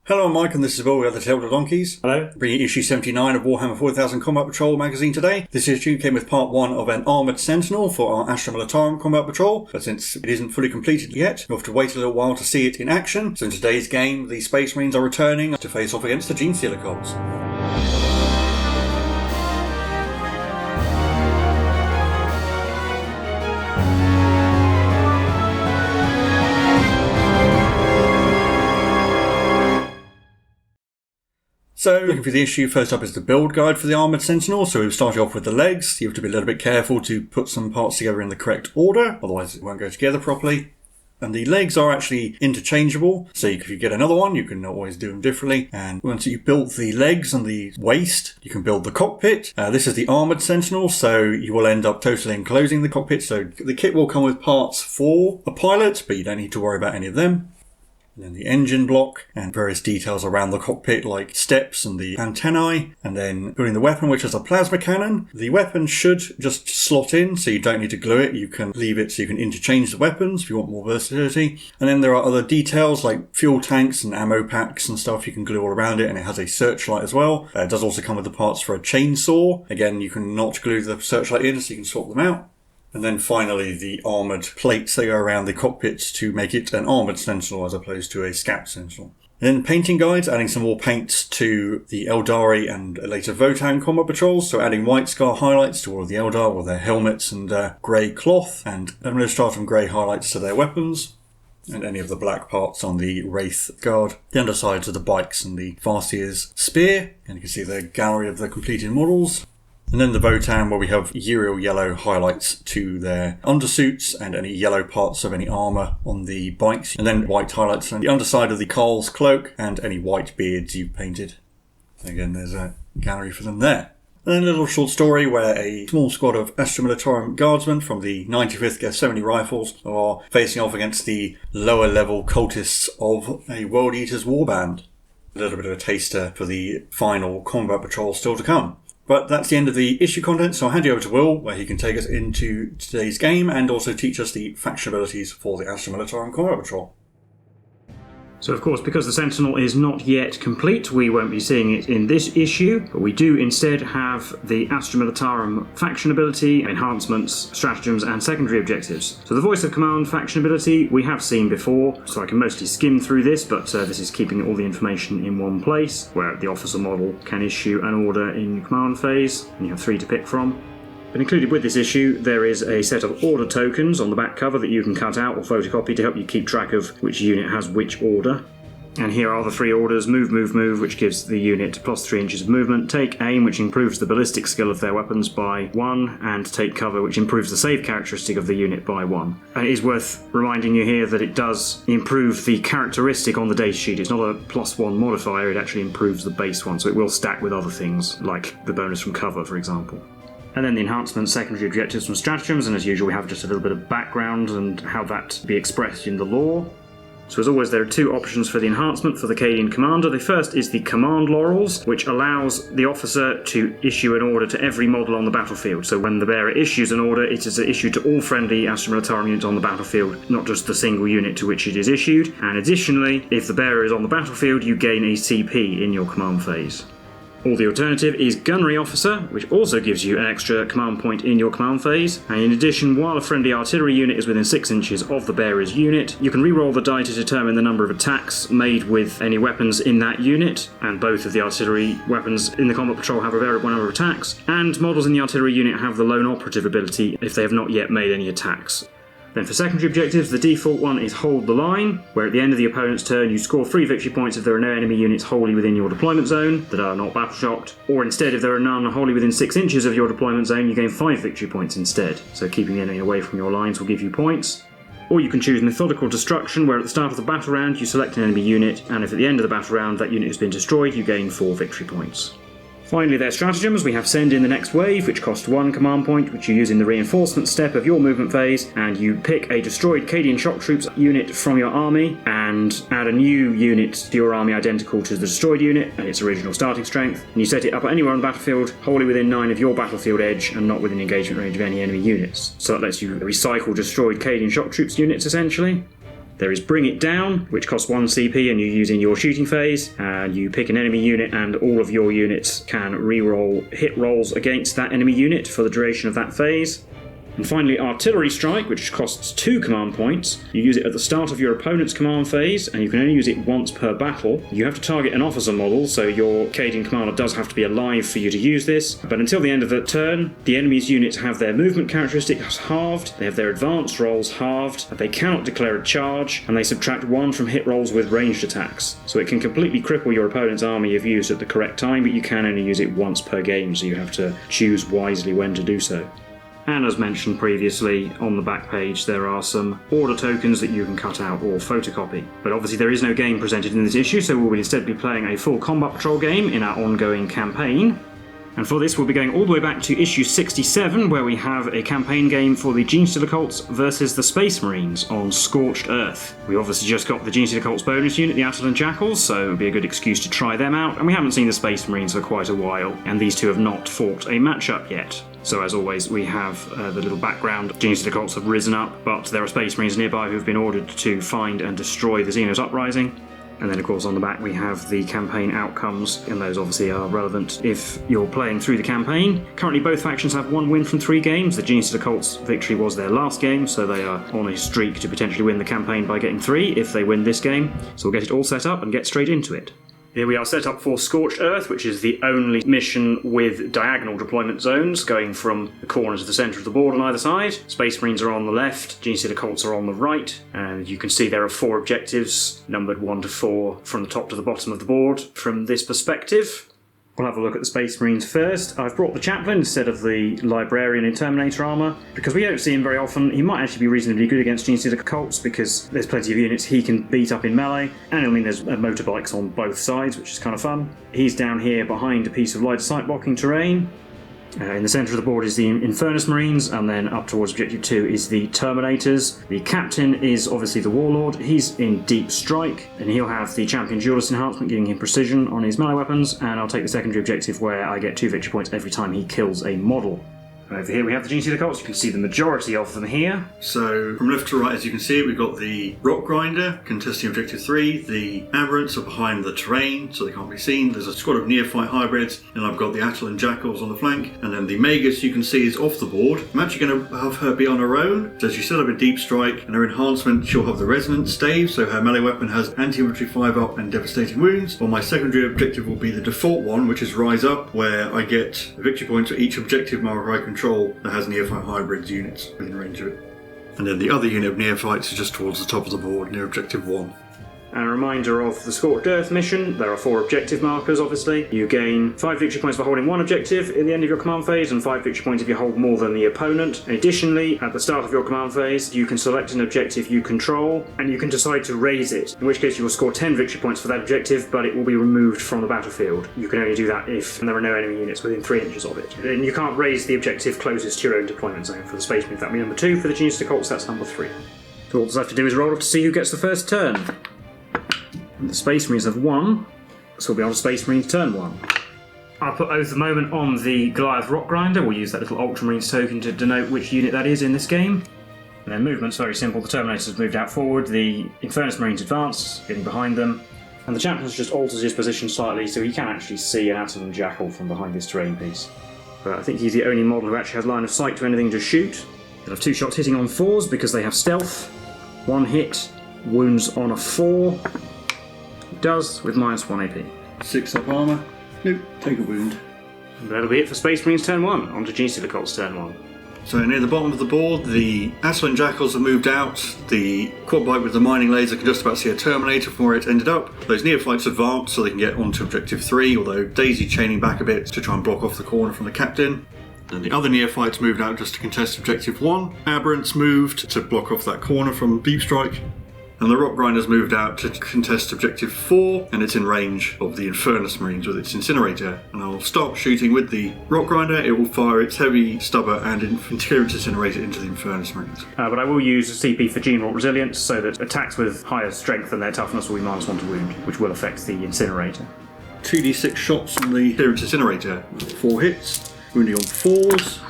Hello, I'm Mike, and this is Will. We are the Tabletop Donkeys. Hello. Bringing issue 79 of Warhammer 40,000 Combat Patrol magazine today. This issue came with part 1 of an Armoured Sentinel for our Astra Militarum Combat Patrol, but since it isn't fully completed yet, you'll have to wait a little while to see it in action. So in today's game, the Space Marines are returning to face off against the Genestealer Cults. So, looking through the issue, first up is the build guide for the Armoured Sentinel. So we've started off with the legs. You have to be a little bit careful to put some parts together in the correct order, otherwise it won't go together properly. And the legs are actually interchangeable, so if you get another one, you can always do them differently. And once you've built the legs and the waist, you can build the cockpit. This is the Armoured Sentinel, so you will end up totally enclosing the cockpit. So the kit will come with parts for a pilot, but you don't need to worry about any of them. And then the engine block and various details around the cockpit like steps and the antennae, and then building the weapon, which is a plasma cannon. The weapon should just slot in, so you don't need to glue it. You can leave it so you can interchange the weapons if you want more versatility. And then there are other details like fuel tanks and ammo packs and stuff you can glue all around it, and it has a searchlight as well. It does also come with the parts for a chainsaw. Again, you can not glue the searchlight in, so you can swap them out. And then finally, the armoured plates that go around the cockpits to make it an armoured sentinel as opposed to a scout sentinel. And then painting guides, adding some more paints to the Eldari and later Votan combat patrols. So adding white scar highlights to all of the Eldar with their helmets and grey cloth, and Administratum grey highlights to their weapons. And any of the black parts on the Wraith Guard. The undersides of the bikes and the Farseer's spear. And you can see the gallery of the completed models. And then the Votan, where we have Uriel yellow highlights to their undersuits and any yellow parts of any armour on the bikes. And then white highlights on the underside of the Carl's cloak and any white beards you've painted. Again, there's a gallery for them there. And then a little short story where a small squad of Astra Militarum guardsmen from the 95th Guest 70 Rifles are facing off against the lower level cultists of a World Eaters warband. A little bit of a taster for the final combat patrol still to come. But that's the end of the issue content, so I'll hand you over to Will, where he can take us into today's game and also teach us the faction abilities for the Astra Militarum Combat Patrol. So of course, because the Sentinel is not yet complete, we won't be seeing it in this issue, but we do instead have the Astra Militarum faction ability, enhancements, stratagems and secondary objectives. So the voice of command faction ability we have seen before, so I can mostly skim through this, but this is keeping all the information in one place, where the officer model can issue an order in command phase, and you have 3 to pick from. And included with this issue, there is a set of order tokens on the back cover that you can cut out or photocopy to help you keep track of which unit has which order. And here are the 3 orders: move, move, move, which gives the unit plus 3 inches of movement; take aim, which improves the ballistic skill of their weapons by 1; and take cover, which improves the save characteristic of the unit by 1. And it is worth reminding you here that it does improve the characteristic on the data sheet. It's not a +1 modifier, it actually improves the base one, so it will stack with other things, like the bonus from cover, for example. And then the enhancements, secondary objectives from stratagems, and as usual we have just a little bit of background and how that be expressed in the lore. So as always, there are 2 options for the enhancement for the Cadian commander. The first is the command laurels, which allows the officer to issue an order to every model on the battlefield. So when the bearer issues an order, it is issued to all friendly Astra Militarum units on the battlefield, not just the single unit to which it is issued. And additionally, if the bearer is on the battlefield, you gain a CP in your command phase. Or the alternative is Gunnery Officer, which also gives you an extra command point in your command phase. And in addition, while a friendly artillery unit is within 6 inches of the bearer's unit, you can re-roll the die to determine the number of attacks made with any weapons in that unit. And both of the artillery weapons in the combat patrol have a variable number of attacks. And models in the artillery unit have the lone operative ability if they have not yet made any attacks. Then for secondary objectives, the default one is Hold the Line, where at the end of the opponent's turn you score 3 victory points if there are no enemy units wholly within your deployment zone that are not battle-shocked, or instead if there are none wholly within 6 inches of your deployment zone, you gain 5 victory points instead, so keeping the enemy away from your lines will give you points. Or you can choose Methodical Destruction, where at the start of the battle round you select an enemy unit, and if at the end of the battle round that unit has been destroyed, you gain 4 victory points. Finally, their stratagems, we have Send in the Next Wave, which costs 1 command point, which you use in the reinforcement step of your movement phase, and you pick a destroyed Cadian shock troops unit from your army, and add a new unit to your army identical to the destroyed unit and its original starting strength, and you set it up anywhere on the battlefield, wholly within 9 of your battlefield edge, and not within engagement range of any enemy units. So that lets you recycle destroyed Cadian shock troops units, essentially. There is Bring It Down, which costs 1 CP and you use in your shooting phase. And you pick an enemy unit and all of your units can reroll hit rolls against that enemy unit for the duration of that phase. And finally, Artillery Strike, which costs 2 command points. You use it at the start of your opponent's command phase, and you can only use it once per battle. You have to target an officer model, so your Cadian commander does have to be alive for you to use this. But until the end of the turn, the enemy's units have their movement characteristics halved, they have their advanced rolls halved, they cannot declare a charge, and they subtract 1 from hit rolls with ranged attacks. So it can completely cripple your opponent's army if used at the correct time, but you can only use it once per game, so you have to choose wisely when to do so. And as mentioned previously, on the back page there are some order tokens that you can cut out or photocopy. But obviously there is no game presented in this issue, so we'll instead be playing a full combat patrol game in our ongoing campaign. And for this we'll be going all the way back to issue 67, where we have a campaign game for the Genestealer Cults versus the Space Marines on Scorched Earth. We obviously just got the Genestealer Cults bonus unit, the Attilan Jackals, so it would be a good excuse to try them out, and we haven't seen the Space Marines for quite a while, and these two have not fought a matchup yet. So as always, we have the little background. Genestealer Cults have risen up, but there are Space Marines nearby who have been ordered to find and destroy the Xenos Uprising. And then, of course, on the back we have the campaign outcomes, and those obviously are relevant if you're playing through the campaign. Currently, both factions have 1 win from 3 games. The Genestealer Cults victory was their last game, so they are on a streak to potentially win the campaign by getting 3 if they win this game. So we'll get it all set up and get straight into it. Here we are set up for Scorched Earth, which is the only mission with diagonal deployment zones going from the corner to the centre of the board on either side. Space Marines are on the left, Genestealer Cults are on the right, and you can see there are 4 objectives, numbered 1 to 4 from the top to the bottom of the board from this perspective. We'll have a look at the Space Marines first. I've brought the Chaplain instead of the Librarian in Terminator armour, because we don't see him very often. He might actually be reasonably good against Genestealer Cults, because there's plenty of units he can beat up in melee, and it'll mean there's motorbikes on both sides, which is kind of fun. He's down here behind a piece of line of sight blocking terrain. In the centre of the board is the Infernus Marines, and then up towards Objective 2 is the Terminators. The Captain is obviously the Warlord. He's in Deep Strike, and he'll have the Champion Duelist enhancement giving him precision on his melee weapons, and I'll take the secondary objective where I get 2 victory points every time he kills a model. Over here we have the Genestealer Cults. You can see the majority of them here. So from left to right, as you can see, we've got the Rock Grinder contesting Objective 3. The Aberrants are behind the terrain, so they can't be seen. There's a squad of neophyte hybrids, and I've got the Attilan Jackals on the flank. And then the Magus, you can see, is off the board. I'm actually going to have her be on her own. So she set up a Deep Strike, and her enhancement, she'll have the Resonance Stave, so her melee weapon has anti-infantry 5-up and devastating wounds. While my secondary objective will be the default one, which is Rise Up, where I get victory points for each objective marker I control that has neophyte hybrids units within range of it. And then the other unit of neophytes is just towards the top of the board near Objective 1. And a reminder of the Scorched Earth mission. There are 4 objective markers, obviously. You gain 5 victory points for holding 1 objective in the end of your command phase, and 5 victory points if you hold more than the opponent. Additionally, at the start of your command phase, you can select an objective you control, and you can decide to raise it, in which case you will score 10 victory points for that objective, but it will be removed from the battlefield. You can only do that if there are no enemy units within 3 inches of it. And you can't raise the objective closest to your own deployment zone. For the Space Marines, that will be number 2. For the Genestealer Cults, that's number 3. So all that's left to do is roll up to see who gets the first turn. And the Space Marines have 1, so we'll be on to Space Marines turn 1. I'll put Oath of Moment on the Goliath Rock Grinder. We'll use that little Ultramarines token to denote which unit that is in this game. And then movement's very simple. The Terminators have moved out forward, the Infernus Marines advance, getting behind them, and the Chaplain's just alters his position slightly so he can actually see an Attilan Jackal from behind this terrain piece. But I think he's the only model who actually has line of sight to anything to shoot. They'll have 2 shots hitting on 4s because they have stealth. 1 hit, wounds on a 4. Does with -1 AP. 6 up armour. Nope, take a wound. And that'll be it for Space Marines turn 1. On to Genestealer Cults turn 1. So near the bottom of the board, the Attilan Jackals have moved out. The quad bike with the mining laser can just about see a Terminator from where it ended up. Those neophytes advance so they can get onto Objective 3, although Daisy chaining back a bit to try and block off the corner from the Captain. And the other neophytes moved out just to contest Objective 1. Aberrants moved to block off that corner from Deep Strike. And the Rock Grinder's moved out to contest Objective 4, and it's in range of the Infernus Marines with its Incinerator. And I'll start shooting with the Rock Grinder. It will fire its heavy stubber and interior Incinerator into the Infernus Marines. But I will use CP for Gene Wrought Resilience, so that attacks with higher strength than their toughness will be -1 to wound, which will affect the Incinerator. 2d6 shots on the interior Incinerator. 4 hits, wounding on 4s,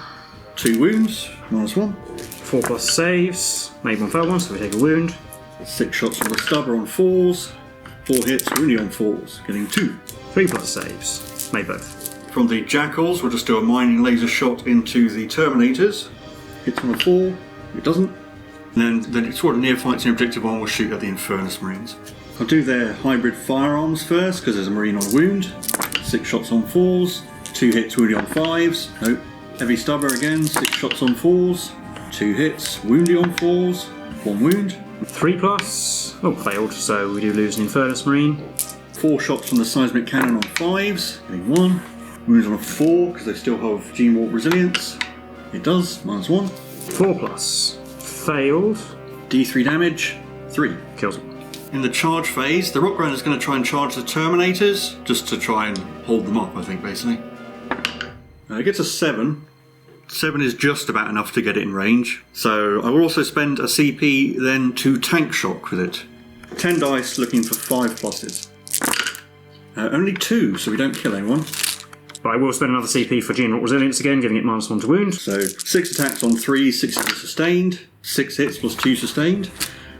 2 wounds, -1. 4+ saves, made 1 failed 1, so we take a wound. 6 shots from the stubber on 4s. 4 hits, wounding on 4s, getting 2. 3+ saves. Made both. From the Jackals, we'll just do a mining laser shot into the Terminators. Hits on a 4, it doesn't. And then it's sort of near-fights in Objective 1, we'll shoot at the Infernus Marines. I'll do their hybrid firearms first, because there's a Marine on wound. 6 shots on 4s, 2 hits, wounding on 5s. Nope. Heavy stubber again, 6 shots on 4s, 2 hits, wounding on 4s, 1 wound. 3+. Oh, failed, so we do lose an Infernus Marine. 4 shots from the seismic cannon on 5s, getting 1. Wounds on a 4, because they still have Gene Warp Resilience. It does, -1. 4+. Failed. D3 damage, 3. Kills him. In the charge phase, the Rock Grinder's going to try and charge the Terminators, just to try and hold them up, I think, basically. It gets a 7. 7 is just about enough to get it in range. So I will also spend a CP then to tank shock with it. 10 dice looking for 5 pluses. Only 2, so we don't kill anyone. But I will spend another CP for Gene Warp Resilience again, giving it -1 to wound. So 6 attacks on 3, 6 hits sustained. 6 hits plus 2 sustained.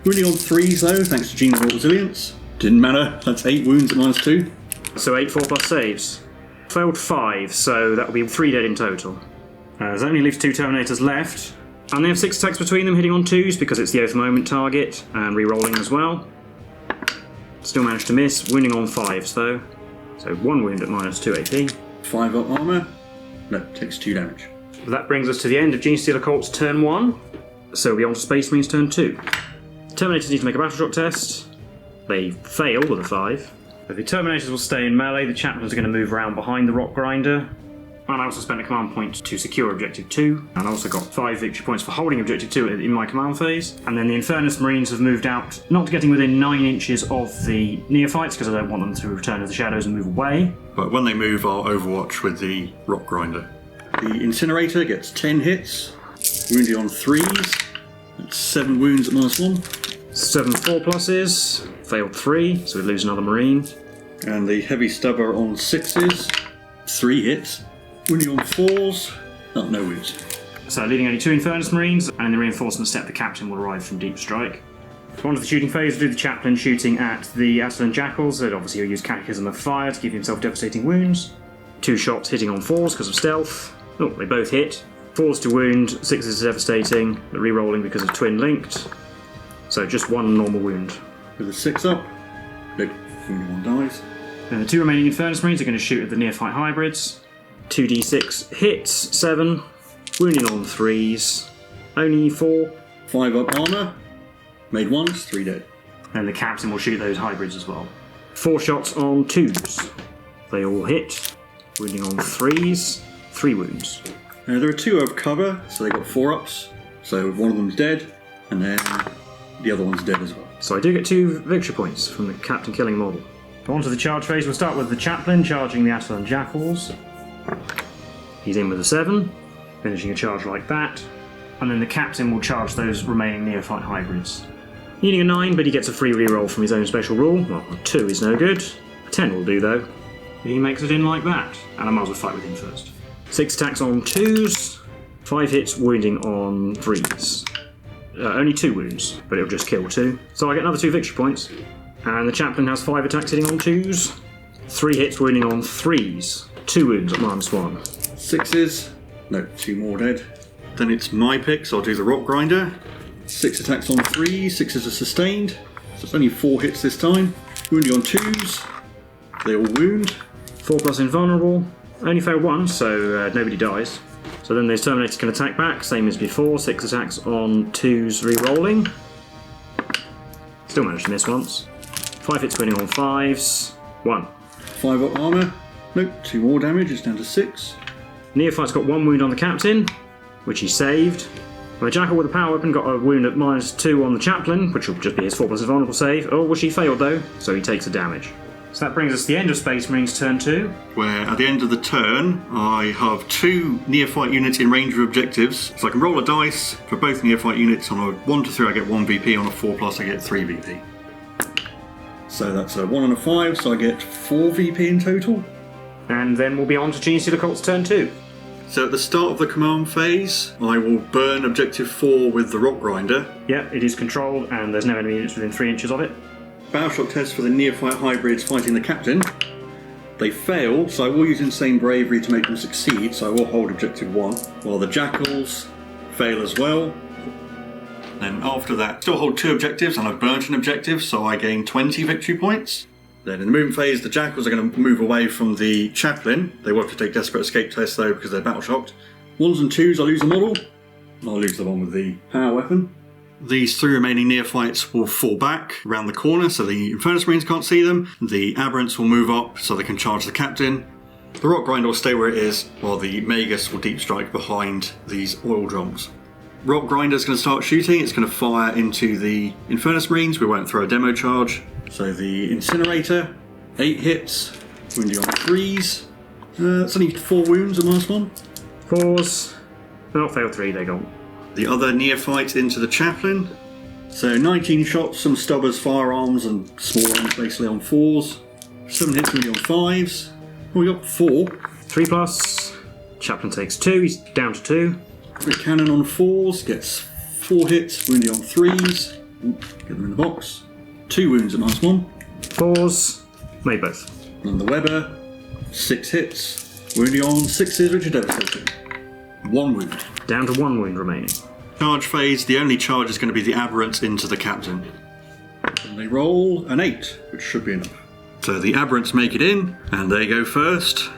Wounding on 3s though, thanks to Gene Warp Resilience. Didn't matter, that's 8 wounds at -2. So 8 4+ saves. Failed 5, so that will be 3 dead in total. There's only leaves 2 Terminators left. And they have 6 attacks between them, hitting on 2s because it's the Oath Moment target, and re-rolling as well. Still managed to miss, wounding on 5s though. So 1 wound at -2 AP. 5 up armour. No, takes 2 damage. That brings us to the end of Genestealer Cult's turn 1. So we'll be on to Space Marines turn 2. Terminators need to make a battle shock test. They fail with a 5. The Terminators will stay in melee, the Chaplains are going to move around behind the Rock Grinder. And I also spent a command point to secure Objective 2. And I also got 5 victory points for holding Objective 2 in my command phase. And then the Infernus Marines have moved out, not getting within 9 inches of the Neophytes, because I don't want them to return to the shadows and move away. But when they move, I'll overwatch with the Rock Grinder. The Incinerator gets 10 hits, wounding on 3s. That's 7 wounds at -1. 7 4+, failed 3, so we lose another Marine. And the Heavy Stubber on 6s, 3 hits. Wounding on 4s, oh, no wounds. So leaving only 2 Infernus Marines, and in the reinforcement step the Captain will arrive from Deep Strike. On to the shooting phase, we'll do the Chaplain shooting at the Attilan Jackals, and obviously he'll use Catechism of Fire to give himself devastating wounds. 2 shots hitting on 4s because of stealth. Oh, they both hit. 4s to wound, 6s is devastating, but re-rolling because of twin linked. So just 1 normal wound. With a 6 up, nope, only 1 dies. And the 2 remaining Infernus Marines are going to shoot at the Neophyte Hybrids. 2d6 hits, 7, wounding on 3s, only 4. 5 up armour, made once, 3 dead. And the Captain will shoot those hybrids as well. 4 shots on 2s. They all hit, wounding on 3s, 3 wounds. There are 2 over cover, so they got 4 ups. So one of them's dead, and then the other one's dead as well. So I do get 2 victory points from the Captain killing model. On to the charge phase, we'll start with the Chaplain charging the Attilan Jackals. He's in with a 7, finishing a charge like that. And then the Captain will charge those remaining Neophyte Hybrids. Needing a 9, but he gets a free reroll from his own special rule. Well, a 2 is no good. A 10 will do though. He makes it in like that. And I might as well fight with him first. 6 attacks on 2s, 5 hits, wounding on 3s. Only 2 wounds, but it'll just kill 2. So I get another 2 victory points. And the Chaplain has 5 attacks hitting on 2s, 3 hits, wounding on 3s. 2 wounds at -1. 6s, no, 2 more dead. Then it's my pick, so I'll do the Rock Grinder. 6 attacks on 3, 6s are sustained. So it's only 4 hits this time. Wounding on 2s, they all wound. 4+ invulnerable, only failed 1, so nobody dies. So then those Terminators can attack back, same as before, 6 attacks on 2s re-rolling. Still managed to miss once. 5 hits winning on 5s, 1. 5 up armour, nope, 2 more damage, it's down to 6. Neophyte's got 1 wound on the Captain, which he saved. The Jackal with a power weapon got a wound at -2 on the Chaplain, which will just be his 4+ invulnerable save. Oh, well, she failed though, so he takes the damage. So that brings us to the end of Space Marines turn 2. Where at the end of the turn, I have 2 Neophyte units in range of objectives. So I can roll a dice for both Neophyte units. On a 1 to 3 I get 1 VP, on a 4+ I get 3 VP. So that's a 1 and a 5, so I get 4 VP in total. And then we'll be on to Genestealer Cult's turn 2. So at the start of the command phase, I will burn objective 4 with the Rock Grinder. Yeah, it is controlled and there's no enemy units within 3 inches of it. Battleshock test for the neophyte hybrids fighting the captain. They fail, so I will use Insane Bravery to make them succeed, so I will hold objective 1. While the Jackals fail as well. Then after that, still hold 2 objectives, and I've burnt an objective, so I gain 20 victory points. Then in the movement phase, the Jackals are going to move away from the Chaplain. They will have to take Desperate Escape tests though, because they're battle shocked. 1s and 2s, I lose a model. I'll lose the one with the power weapon. These 3 remaining neophytes will fall back around the corner, so the Infernus Marines can't see them. The Aberrants will move up, so they can charge the Captain. The Rock Grinder will stay where it is, while the Magus will deep strike behind these oil drums. Rock Grinder's going to start shooting. It's going to fire into the Infernus Marines. We won't throw a demo charge. So the Incinerator, 8 hits, wounding on 3s. It's only 4 wounds on the last one. 4s. Oh, failed 3, they're gone. The other neophyte into the Chaplain. So 19 shots, some stubbers, firearms, and small arms basically on 4s. 7 hits, wounding on 5s. Oh, we got 4. 3+. Chaplain takes 2, he's down to 2. Crit Cannon on 4s, gets 4 hits, wounding on 3s. Get them in the box. 2 wounds at last one. 4s. Made both. And the Weber, 6 hits, wounding on 6s, which are devastating. 1 wound. Down to 1 wound remaining. Charge phase, the only charge is going to be the Aberrants into the Captain. And they roll an 8, which should be enough. So the Aberrants make it in, and they go first.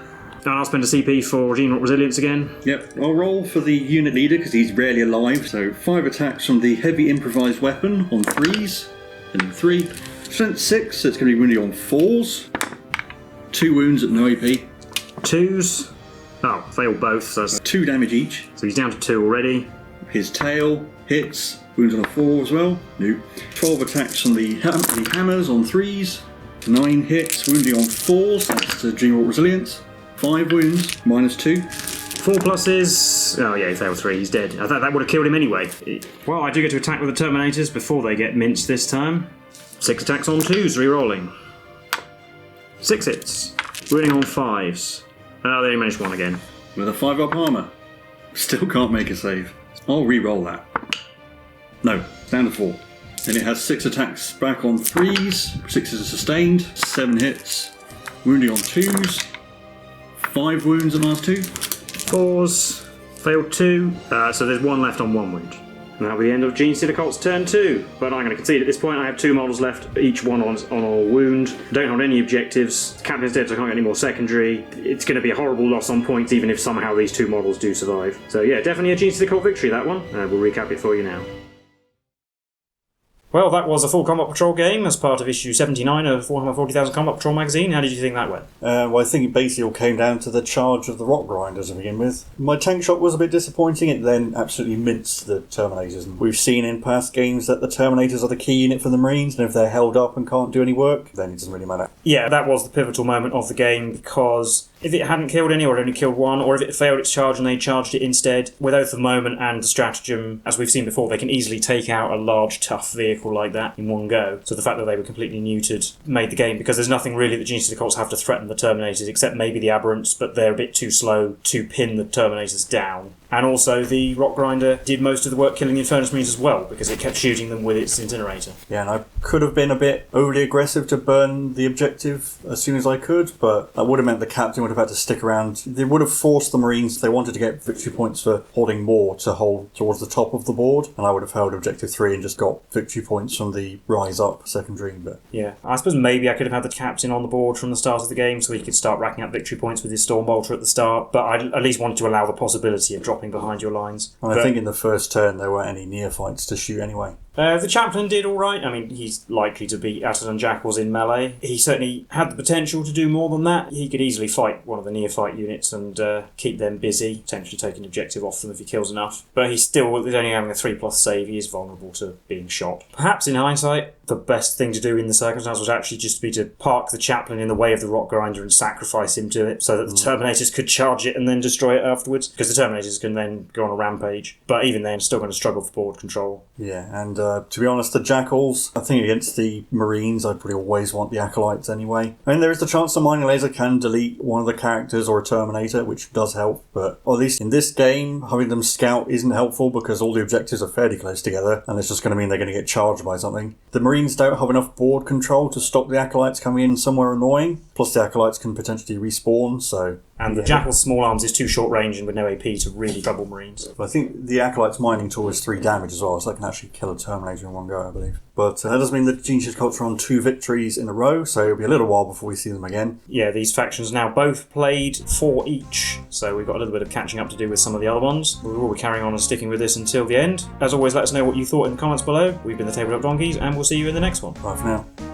And I'll spend a CP for General Resilience again. Yep, I'll roll for the unit leader because he's rarely alive. So 5 attacks from the heavy improvised weapon on 3s. And 3. Strength 6, so it's going to be wounding on 4s. 2 wounds at no AP. 2s. Oh, failed both, so that's 2 damage each. So he's down to 2 already. His tail hits, wounds on a 4 as well. No. 12 attacks from the hammers on 3s. 9 hits, wounding on 4s, that's the General Resilience. 5 wounds, -2. 4 pluses. Oh yeah, he failed 3, he's dead. I thought that would have killed him anyway. Well, I do get to attack with the Terminators before they get minced this time. 6 attacks on 2s, re-rolling. 6 hits. Wounding on 5s. Oh, they only managed 1 again. With a 5-up armour. Still can't make a save. I'll re-roll that. No, down to 4. Then it has 6 attacks back on 3s. 6 is sustained. 7 hits. Wounding on 2s. 5 wounds on last 2. 4s. Failed 2. So there's 1 left on 1 wound. And that'll be the end of Genestealer Cult's turn 2. But I'm going to concede at this point. I have 2 models left, each one on a wound. Don't hold any objectives. Captain's dead, so I can't get any more secondary. It's going to be a horrible loss on points, even if somehow these 2 models do survive. So yeah, definitely a Genestealer Cult victory, that one. We'll recap it for you now. Well, that was a full Combat Patrol game as part of issue 79 of Warhammer 40,000 Combat Patrol magazine. How did you think that went? Well, I think it basically all came down to the charge of the Rock Grinders to begin with. My tank shot was a bit disappointing. It then absolutely minced the Terminators. And we've seen in past games that the Terminators are the key unit for the Marines, and if they're held up and can't do any work, then it doesn't really matter. Yeah, that was the pivotal moment of the game, because if it hadn't killed any, or it only killed 1, or if it failed its charge and they charged it instead, with Oath of Moment and the stratagem, as we've seen before, they can easily take out a large, tough vehicle like that in one go. So the fact that they were completely neutered made the game, because there's nothing really that Genestealer Cults have to threaten the Terminators, except maybe the Aberrants, but they're a bit too slow to pin the Terminators down. And also the Rock Grinder did most of the work killing the Infernus Marines as well, because it kept shooting them with its incinerator. Yeah, and I could have been a bit overly aggressive to burn the objective as soon as I could, but that would have meant the captain would have had to stick around. They would have forced the Marines, if they wanted to get victory points for holding more, to hold towards the top of the board, and I would have held objective 3 and just got victory points from the rise up secondary. But yeah, I suppose maybe I could have had the captain on the board from the start of the game so he could start racking up victory points with his Stormbolter at the start, but I at least wanted to allow the possibility of dropping behind your lines. And I think in the first turn there weren't any neophytes to shoot anyway. The Chaplain did alright. I mean, he's likely to beat Atlas and Jackals in melee. He certainly had the potential to do more than that. He could easily fight one of the neophyte units and keep them busy, potentially take an objective off them if he kills enough. But he's still, with only having a 3+ save, he is vulnerable to being shot. Perhaps in hindsight, the best thing to do in the circumstance was actually just to park the Chaplain in the way of the Rock Grinder and sacrifice him to it, so that the Terminators could charge it and then destroy it afterwards, because the Terminators can then go on a rampage. But even then, still going to struggle for board control. Yeah, and to be honest, the Jackals, I think against the Marines, I'd probably always want the Acolytes anyway. I mean, there is the chance the Mining Laser can delete one of the characters or a Terminator, which does help, but at least in this game, having them scout isn't helpful because all the objectives are fairly close together, and it's just going to mean they're going to get charged by something. The Marines don't have enough board control to stop the Acolytes coming in somewhere annoying, plus the Acolytes can potentially respawn, so... And the Jackal's small arms is too short range and with no AP to really trouble Marines. But I think the Acolyte's mining tool is 3 damage as well, so that can actually kill a Terminator in one go, I believe. But that does mean that Genestealer Cults are on 2 victories in a row, so it'll be a little while before we see them again. Yeah, these factions now both played 4 each, so we've got a little bit of catching up to do with some of the other ones. We will be carrying on and sticking with this until the end. As always, let us know what you thought in the comments below. We've been the Tabletop Donkeys, and we'll see you in the next one. Bye for now.